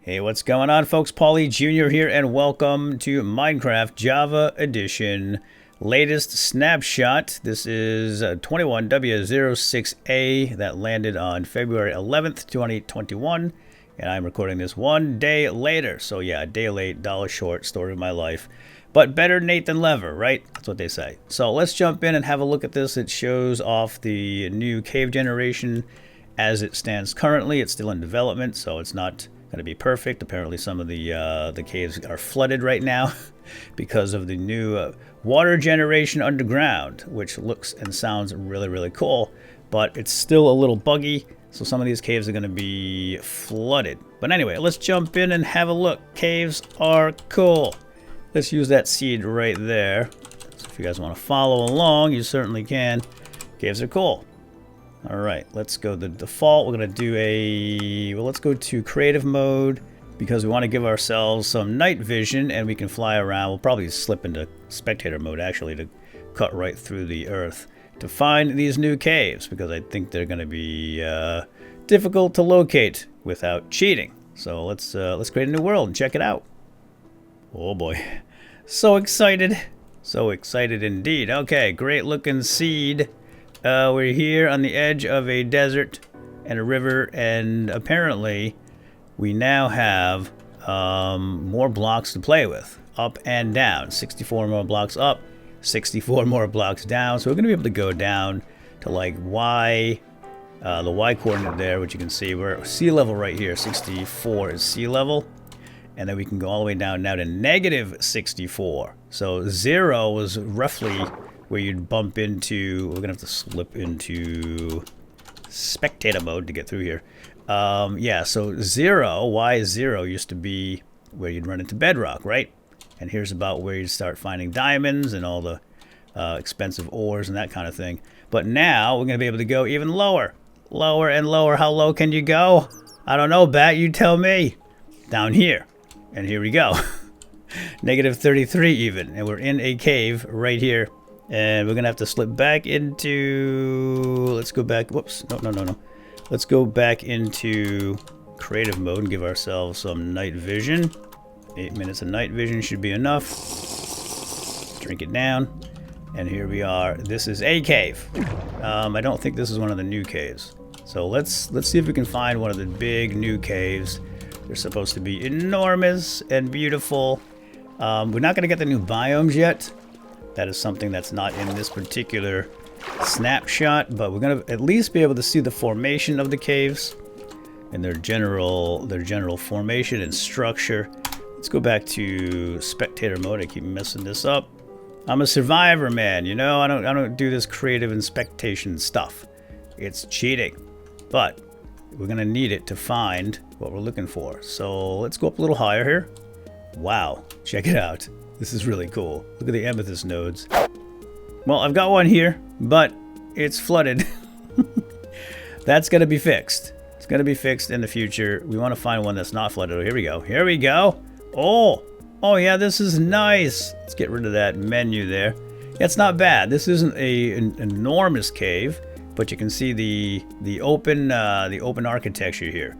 Hey, what's going on, folks? Paulie Jr. here, and welcome to Minecraft Java Edition latest snapshot. This is 21w06a that landed on February 11th, 2021, and I'm recording this 1 day later. So yeah, a day late, dollar short, story of my life. But better Nate than Lever, right? That's what they say. So let's jump in and have a look at this. It shows off the new cave generation as it stands currently. It's still in development, so it's not going to be perfect. Apparently some of the caves are flooded right now because of the new water generation underground, which looks and sounds really, really cool, but it's still a little buggy, so some of these caves are going to be flooded. But anyway, let's jump in and have a look. Caves are cool. Let's use that seed right there. So if you guys want to follow along, you certainly can. Caves are cool. All right, let's go to default. We're going to do let's go to creative mode because we want to give ourselves some night vision and we can fly around. We'll probably slip into spectator mode actually to cut right through the earth to find these new caves because I think they're going to be difficult to locate without cheating. So let's create a new world and check it out. Oh boy, so excited. So excited indeed. Okay, great looking seed. We're here on the edge of a desert and a river, and apparently we now have more blocks to play with, up and down. 64 more blocks up, 64 more blocks down. So we're going to be able to go down to like Y, the Y coordinate there, which you can see. We're at sea level right here. 64 is sea level. And then we can go all the way down now to negative 64. So 0 was roughly where you'd bump into, we're gonna have to slip into spectator mode to get through here. Yeah, so 0, Y0 used to be where you'd run into bedrock, right? And here's about where you'd start finding diamonds and all the expensive ores and that kind of thing. But now we're gonna be able to go even lower. Lower and lower. How low can you go? I don't know, Bat, you tell me. Down here. And here we go. Negative 33 even. And we're in a cave right here. And we're going to have to slip back into... Let's go back. Whoops. No. Let's go back into creative mode and give ourselves some night vision. 8 minutes of night vision should be enough. Drink it down. And here we are. This is a cave. I don't think this is one of the new caves. So let's see if we can find one of the big new caves. They're supposed to be enormous and beautiful. We're not going to get the new biomes yet. That is something that's not in this particular snapshot, but we're going to at least be able to see the formation of the caves and their general formation and structure. Let's go back to spectator mode. I keep messing this up. I'm a survivor, man. You know, I don't do this creative inspectation stuff. It's cheating. But we're going to need it to find what we're looking for. So let's go up a little higher here. Wow, check it out. This is really cool. Look at the amethyst nodes. Well, I've got one here, but it's flooded. That's going to be fixed. It's going to be fixed in the future. We want to find one that's not flooded. Oh, here we go. Here we go. Oh yeah, this is nice. Let's get rid of that menu there. Yeah, it's not bad. This isn't an enormous cave, but you can see the open architecture here.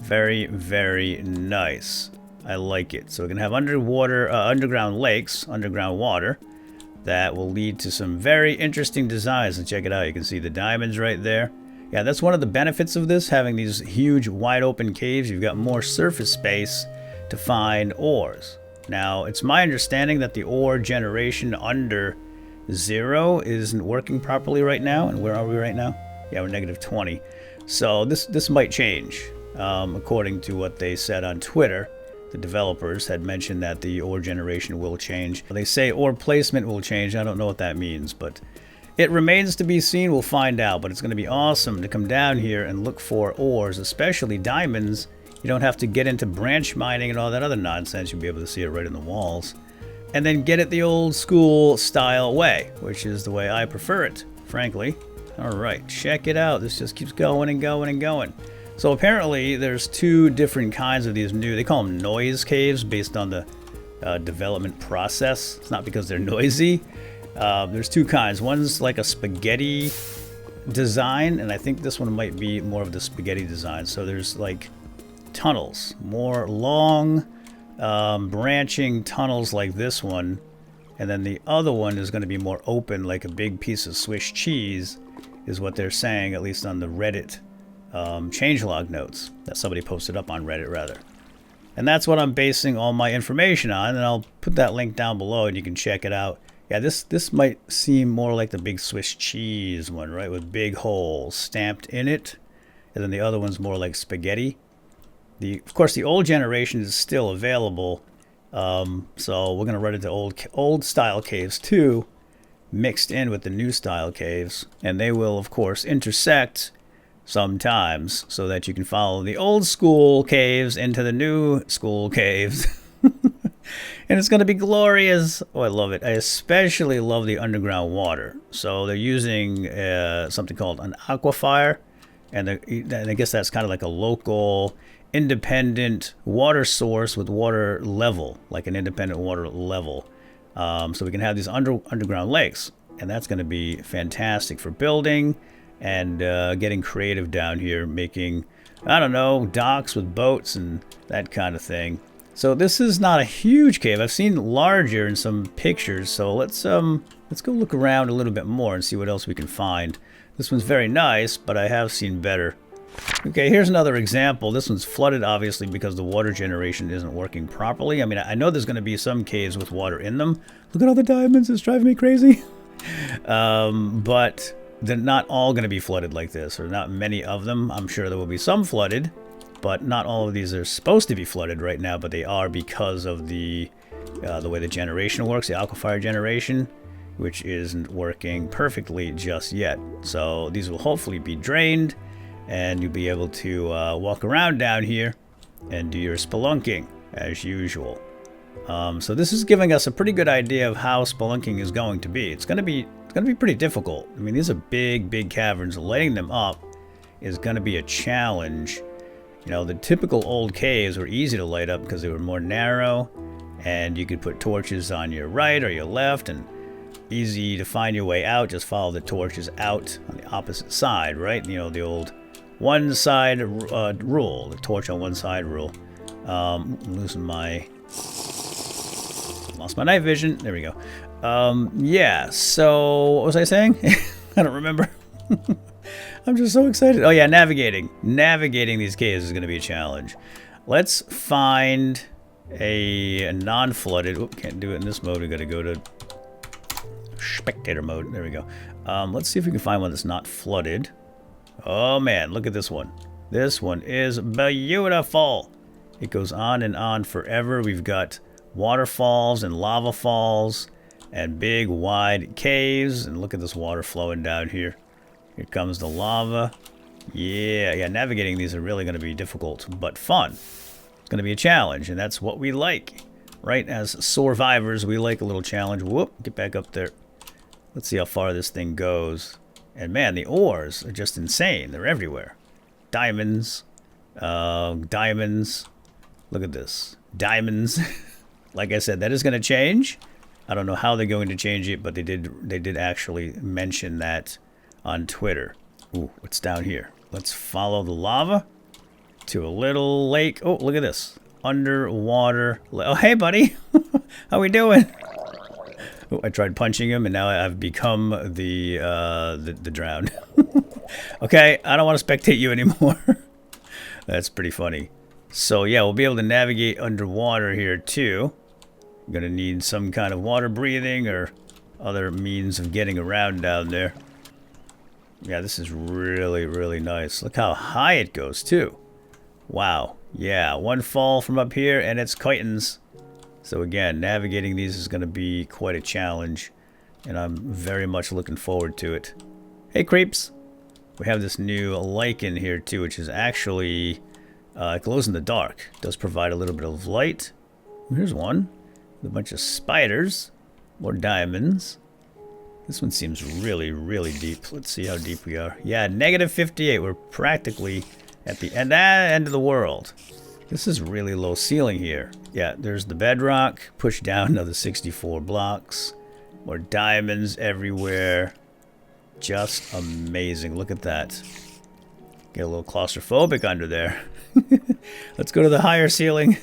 Very, very nice. I like it. So we're gonna have underground lakes, underground water, that will lead to some very interesting designs. And check it out. You can see the diamonds right there. Yeah, that's one of the benefits of this, having these huge, wide open caves. You've got more surface space to find ores. Now, it's my understanding that the ore generation under 0 isn't working properly right now. And where are we right now? Yeah, we're negative 20. So this might change. According to what they said on Twitter, the developers had mentioned that the ore generation will change. They say ore placement will change. I don't know what that means, but it remains to be seen. We'll find out, but it's going to be awesome to come down here and look for ores, especially diamonds. You don't have to get into branch mining and all that other nonsense. You'll be able to see it right in the walls. And then get it the old school style way, which is the way I prefer it, frankly. All right, check it out. This just keeps going and going and going. So apparently there's two different kinds of these new, they call them noise caves based on the development process. It's not because they're noisy. There's two kinds. One's like a spaghetti design, and I think this one might be more of the spaghetti design. So there's like tunnels. More long, branching tunnels like this one. And then the other one is going to be more open, like a big piece of Swiss cheese, is what they're saying, at least on the Reddit changelog notes that somebody posted up on Reddit, rather. And that's what I'm basing all my information on, and I'll put that link down below and you can check it out. Yeah, this might seem more like the big Swiss cheese one, right, with big holes stamped in it. And then the other one's more like spaghetti. Of course, the old generation is still available. So we're going to run into old style caves too, mixed in with the new style caves. And they will, of course, intersect sometimes so that you can follow the old school caves into the new school caves. And it's going to be glorious. Oh, I love it. I especially love the underground water. So they're using something called an aquifer. And I guess that's kind of like a local independent water source with water level, like an independent water level. So we can have these underground lakes. And that's going to be fantastic for building and getting creative down here, making, I don't know, docks with boats and that kind of thing. So this is not a huge cave. I've seen larger in some pictures. So let's go look around a little bit more and see what else we can find. This one's very nice, but I have seen better. Okay, here's another example. This one's flooded, obviously, because the water generation isn't working properly. I mean, I know there's going to be some caves with water in them. Look at all the diamonds. It's driving me crazy. But they're not all going to be flooded like this, or not many of them. I'm sure there will be some flooded, but not all of these are supposed to be flooded right now, but they are because of the way the generation works, the aquifer generation, which isn't working perfectly just yet. So these will hopefully be drained, and you'll be able to walk around down here and do your spelunking as usual. So this is giving us a pretty good idea of how spelunking is going to be. It's going to be pretty difficult. I mean, these are big caverns. Lighting them up is going to be a challenge. You know, the typical old caves were easy to light up because they were more narrow, and you could put torches on your right or your left, and easy to find your way out. Just follow the torches out on the opposite side, right? You know, the old one side rule, the torch on one side rule. Losing lost my night vision. There we go. Yeah, so what was I saying? I don't remember. I'm just so excited. Oh yeah, navigating these caves is going to be a challenge. Let's find a non-flooded. Oop, can't do it in this mode. We got to go to spectator mode. There we go. Let's see if we can find one that's not flooded. Oh man, look at this one. This one is beautiful. It goes on and on forever. We've got waterfalls and lava falls and big wide caves. And look at this water flowing down here. Here comes the lava. Yeah, navigating these are really going to be difficult, but fun. It's going to be a challenge, and that's what we like, right? As survivors, we like a little challenge. Whoop, get back up there. Let's see how far this thing goes. And man, the ores are just insane. They're everywhere. Diamonds. Diamonds. Look at this. Diamonds. Like I said, that is going to change. I don't know how they're going to change it, but they did actually mention that on Twitter. Ooh, what's down here? Let's follow the lava to a little lake. Oh, look at this. Underwater. Oh, hey, buddy. How we doing? Oh, I tried punching him, and now I've become the drowned. Okay, I don't want to spectate you anymore. That's pretty funny. So yeah, we'll be able to navigate underwater here too. I'm gonna need some kind of water breathing or other means of getting around down there. Yeah, this is really nice. Look how high it goes too. Wow. Yeah, one fall from up here and it's kitens. So again, navigating these is going to be quite a challenge, and I'm very much looking forward to it. Hey creeps! We have this new lichen here too, which is actually, it glows in the dark. It does provide a little bit of light. Here's one. With a bunch of spiders. More diamonds. This one seems really deep. Let's see how deep we are. Yeah, negative 58. We're practically at the end of the world. This is really low ceiling here. Yeah, there's the bedrock. Push down another 64 blocks. More diamonds everywhere. Just amazing. Look at that. Get a little claustrophobic under there. Let's go to the higher ceiling.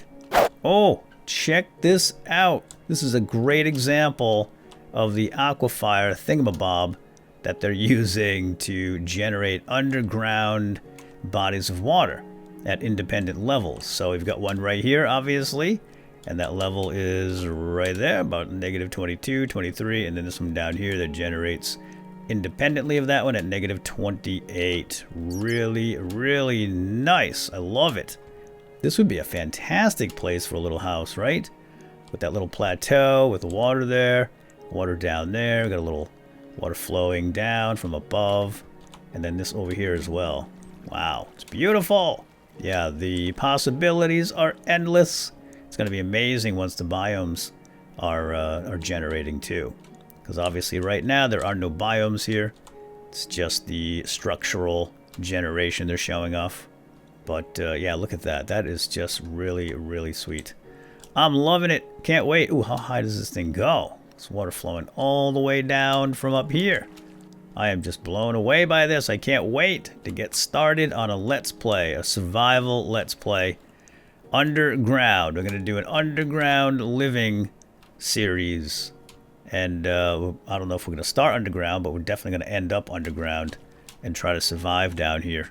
Oh, check this out. This is a great example of the aquifer thingamabob that they're using to generate underground bodies of water at independent levels. So we've got one right here, obviously, and that level is right there, about negative 22, 23, and then this one down here that generates independently of that one at negative 28. Really, really nice. I love it. This would be a fantastic place for a little house, right? With that little plateau, with the water there, water down there. We've got a little water flowing down from above, and then this over here as well. Wow, it's beautiful. Yeah, the possibilities are endless. It's going to be amazing once the biomes are generating too. Because obviously right now there are no biomes here. It's just the structural generation they're showing off. But yeah, look at that. That is just really, really sweet. I'm loving it. Can't wait. Ooh, how high does this thing go? It's water flowing all the way down from up here. I am just blown away by this. I can't wait to get started on a Let's Play, a survival Let's Play. Underground. We're going to do an underground living series. And I don't know if we're going to start underground, but we're definitely going to end up underground and try to survive down here.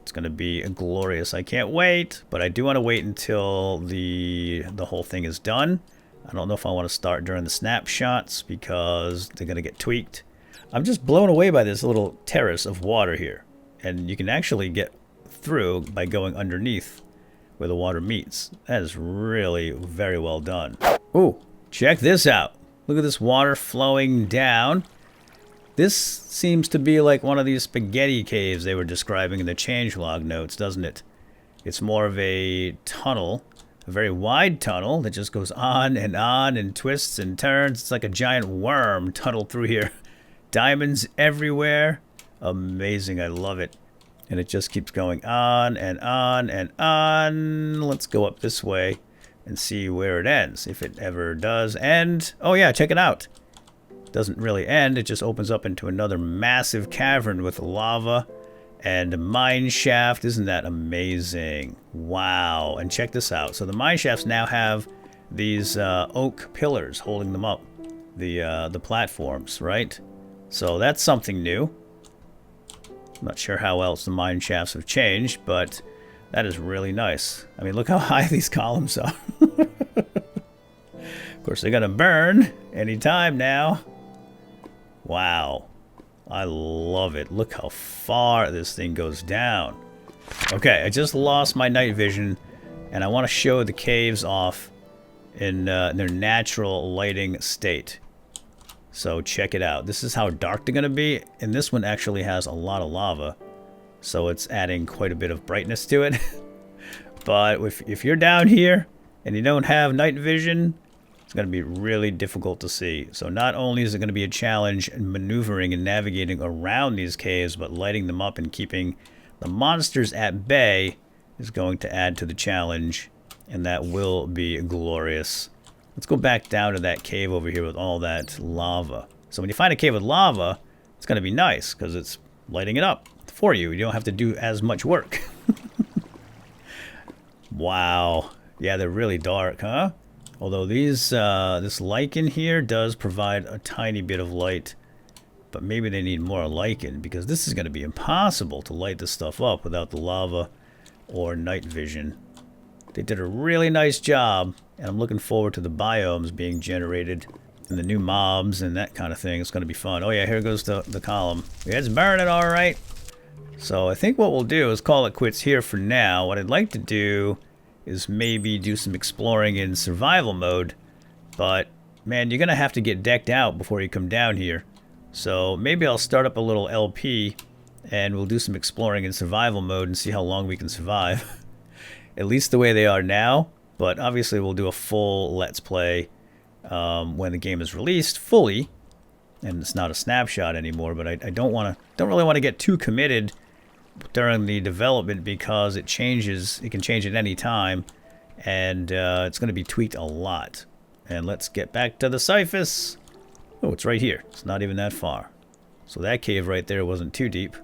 It's going to be glorious. I can't wait, but I do want to wait until the whole thing is done. I don't know if I want to start during the snapshots because they're going to get tweaked. I'm just blown away by this little terrace of water here. And you can actually get through by going underneath where the water meets. That is really very well done. Ooh, check this out. Look at this water flowing down. This seems to be like one of these spaghetti caves they were describing in the changelog notes, doesn't it? It's more of a tunnel, a very wide tunnel that just goes on and twists and turns. It's like a giant worm tunneled through here. Diamonds everywhere. Amazing, I love it. And it just keeps going on and on and on. Let's go up this way and see where it ends, if it ever does end. Oh yeah, check it out. Doesn't really end, it just opens up into another massive cavern with lava and a mine shaft. Isn't that amazing? Wow. And check this out. So the mine shafts now have these oak pillars holding them up, the platforms, right? So that's something new. I'm not sure how else the mine shafts have changed, but that is really nice. I mean, look how high these columns are. Of course, they're going to burn anytime now. Wow. I love it. Look how far this thing goes down. Okay, I just lost my night vision, and I want to show the caves off in their natural lighting state. So check it out. This is how dark they're going to be, and this one actually has a lot of lava. So it's adding quite a bit of brightness to it. But if you're down here and you don't have night vision, it's going to be really difficult to see. So not only is it going to be a challenge in maneuvering and navigating around these caves, but lighting them up and keeping the monsters at bay is going to add to the challenge. And that will be glorious. Let's go back down to that cave over here with all that lava. So when you find a cave with lava, it's going to be nice because it's lighting it up for you. You don't have to do as much work. Wow. Yeah, they're really dark, huh? Although these this lichen here does provide a tiny bit of light. But maybe they need more lichen because this is going to be impossible to light this stuff up without the lava or night vision. They did a really nice job, and I'm looking forward to the biomes being generated and the new mobs and that kind of thing. It's going to be fun. Oh yeah, here goes the column. Yeah, it's burning all right. So I think what we'll do is call it quits here for now. What I'd like to do is maybe do some exploring in survival mode. But man, you're going to have to get decked out before you come down here. So maybe I'll start up a little LP and we'll do some exploring in survival mode and see how long we can survive. At least the way they are now. But obviously we'll do a full Let's Play when the game is released fully. And it's not a snapshot anymore, but I don't really want to get too committed during the development because it changes. It can change at any time, and it's going to be tweaked a lot. And let's get back to the surface. Oh, it's right here. It's not even that far. So that cave right there wasn't too deep.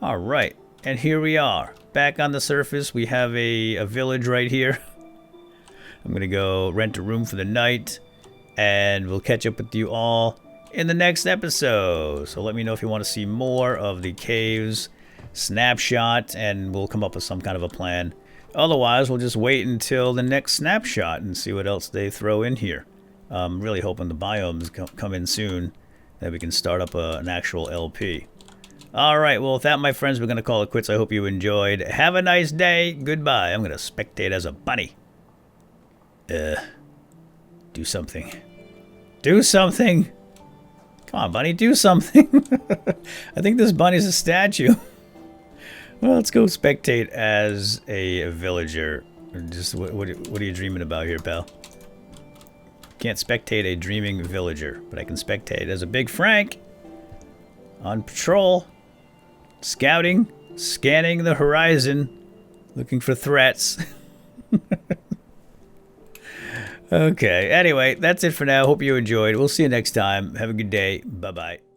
All right, and here we are. back on the surface. We have a village right here. I'm going to go rent a room for the night, and we'll catch up with you all in the next episode. So let me know if you want to see more of the caves snapshot, and we'll come up with some kind of a plan. Otherwise, we'll just wait until the next snapshot and see what else they throw in here. I'm really hoping the biomes come in soon, that we can start up an actual LP. Alright, well with that, my friends, we're going to call it quits. I hope you enjoyed. Have a nice day. Goodbye. I'm going to spectate as a bunny. Do something. Do something! Come on, bunny, do something! I think this bunny's a statue. Well, let's go spectate as a villager. Just what are you dreaming about here, pal? Can't spectate a dreaming villager, but I can spectate as a Big Frank on patrol, scouting, scanning the horizon, looking for threats. Okay, anyway, that's it for now. Hope you enjoyed. We'll see you next time. Have a good day. Bye-bye.